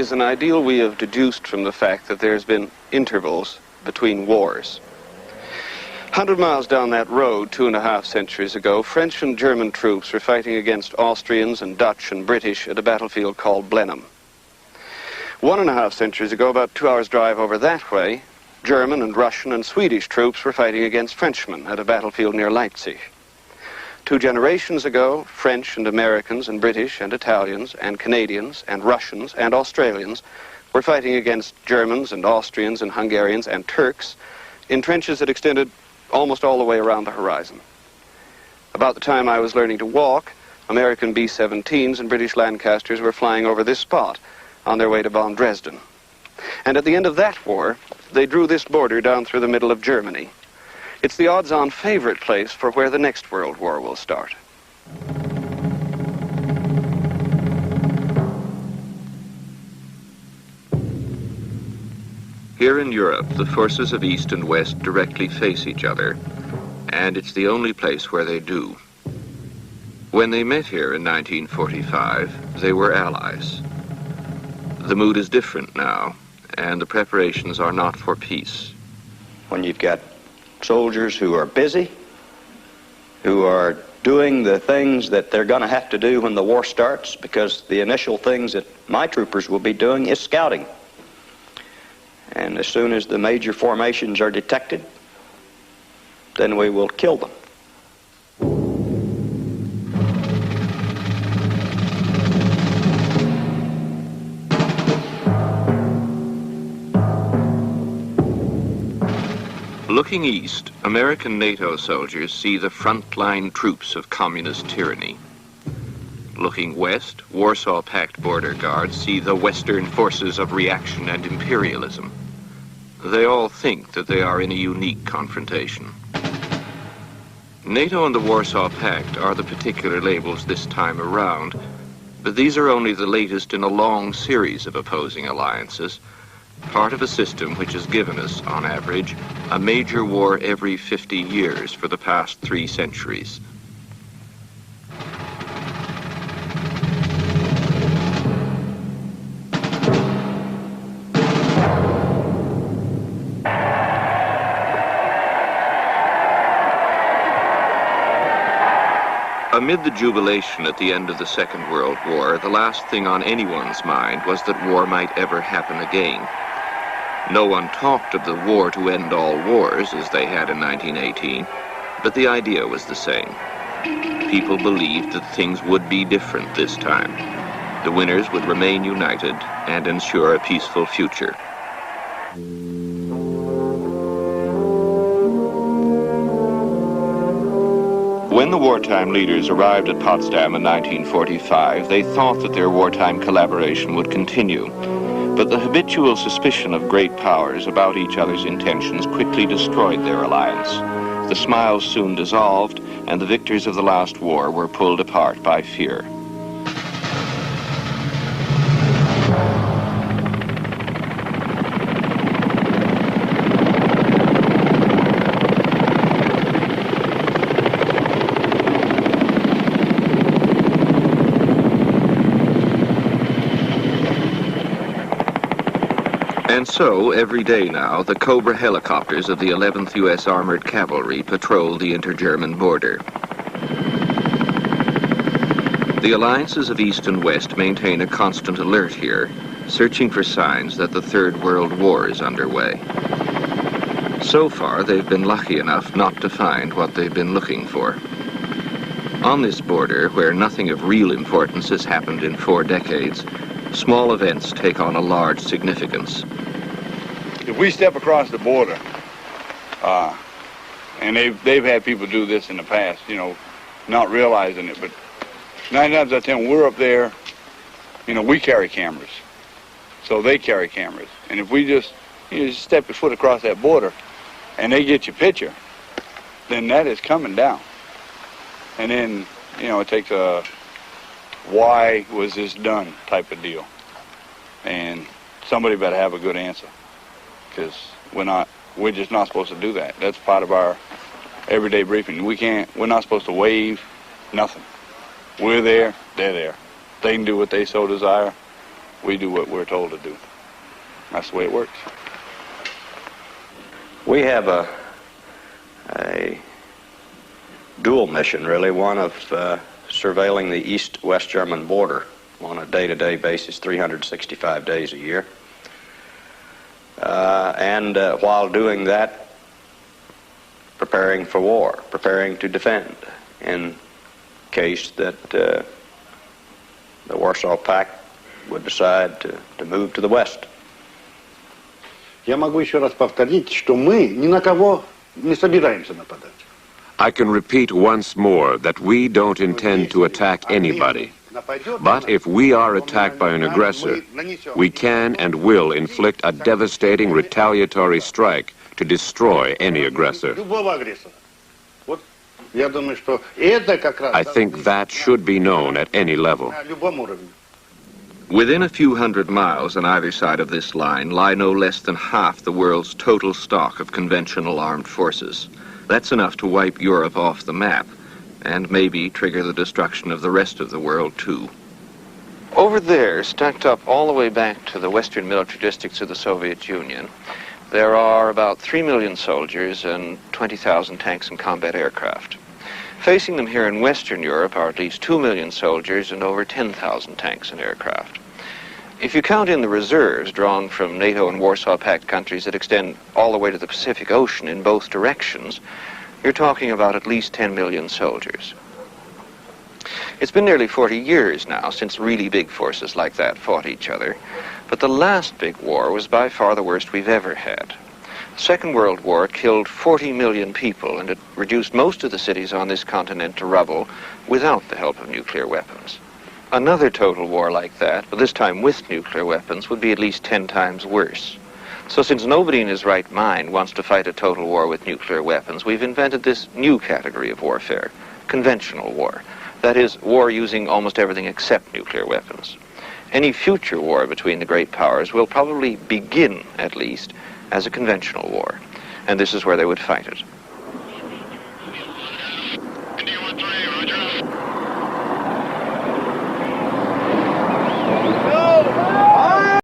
is an ideal we have deduced from the fact that there's been intervals between wars. 100 miles down that road, 2.5 centuries ago, French and German troops were fighting against Austrians and Dutch and British at a battlefield called Blenheim. 1.5 centuries ago, about 2 hours' drive over that way, German and Russian and Swedish troops were fighting against Frenchmen at a battlefield near Leipzig. 2 generations ago, French and Americans and British and Italians and Canadians and Russians and Australians were fighting against Germans and Austrians and Hungarians and Turks in trenches that extended almost all the way around the horizon. About the time I was learning to walk, American B-17s and British Lancasters were flying over this spot on their way to bomb Dresden. And at the end of that war, they drew this border down through the middle of Germany. It's the odds-on favorite place for where the next World War will start. Here in Europe, the forces of East and West directly face each other, and it's the only place where they do. When they met here in 1945, they were allies. The mood is different now, and the preparations are not for peace. When you've got soldiers who are busy, who are doing the things that they're going to have to do when the war starts, because the initial things that my troopers will be doing is scouting. And as soon as the major formations are detected, then we will kill them. Looking east, American NATO soldiers see the frontline troops of communist tyranny. Looking west, Warsaw Pact border guards see the Western forces of reaction and imperialism. They all think that they are in a unique confrontation. NATO and the Warsaw Pact are the particular labels this time around, but these are only the latest in a long series of opposing alliances, part of a system which has given us, on average, a major war every 50 years for the past 3 centuries. Amid the jubilation at the end of the Second World War, the last thing on anyone's mind was that war might ever happen again. No one talked of the war to end all wars, as they had in 1918, but the idea was the same. People believed that things would be different this time. The winners would remain united and ensure a peaceful future. When the wartime leaders arrived at Potsdam in 1945, they thought that their wartime collaboration would continue. But the habitual suspicion of great powers about each other's intentions quickly destroyed their alliance. The smiles soon dissolved, and the victors of the last war were pulled apart by fear. And so, every day now, the Cobra helicopters of the 11th U.S. Armored Cavalry patrol the inter-German border. The alliances of East and West maintain a constant alert here, searching for signs that the Third World War is underway. So far, they've been lucky enough not to find what they've been looking for. On this border, where nothing of real importance has happened in 4 decades, small events take on a large significance. If we step across the border, and they've had people do this in the past, you know, not realizing it, but 9 times out of 10, when we're up there, you know, we carry cameras. So they carry cameras. And if we just, you know, just step your foot across that border and they get your picture, then that is coming down. And then, you know, it takes a why was this done type of deal. And somebody better have a good answer, because we're just not supposed to do that. That's part of our everyday briefing. We're not supposed to waive nothing. We're there, they're there. They can do what they so desire, We do what we're told to do. That's the way it works. We have a dual mission, really, one of surveilling the East-West German border on a day-to-day basis, 365 days a year. And while doing that, preparing for war, preparing to defend in case that the Warsaw Pact would decide to move to the west. Я могу еще раз повторить, что мы ни на кого не собираемся нападать. I can repeat once more that we don't intend to attack anybody. But if we are attacked by an aggressor, we can and will inflict a devastating retaliatory strike to destroy any aggressor. I think that should be known at any level. Within a few hundred miles on either side of this line lie no less than half the world's total stock of conventional armed forces. That's enough to wipe Europe off the map, and maybe trigger the destruction of the rest of the world, too. Over there, stacked up all the way back to the western military districts of the Soviet Union, there are about 3 million soldiers and 20,000 tanks and combat aircraft. Facing them here in Western Europe are at least 2 million soldiers and over 10,000 tanks and aircraft. If you count in the reserves drawn from NATO and Warsaw Pact countries that extend all the way to the Pacific Ocean in both directions, you're talking about at least 10 million soldiers. It's been nearly 40 years now since really big forces like that fought each other, but the last big war was by far the worst we've ever had. The Second World War killed 40 million people, and it reduced most of the cities on this continent to rubble without the help of nuclear weapons. Another total war like that, but this time with nuclear weapons, would be at least 10 times worse. So since nobody in his right mind wants to fight a total war with nuclear weapons, we've invented this new category of warfare, conventional war. That is, war using almost everything except nuclear weapons. Any future war between the great powers will probably begin, at least, as a conventional war, and this is where they would fight it.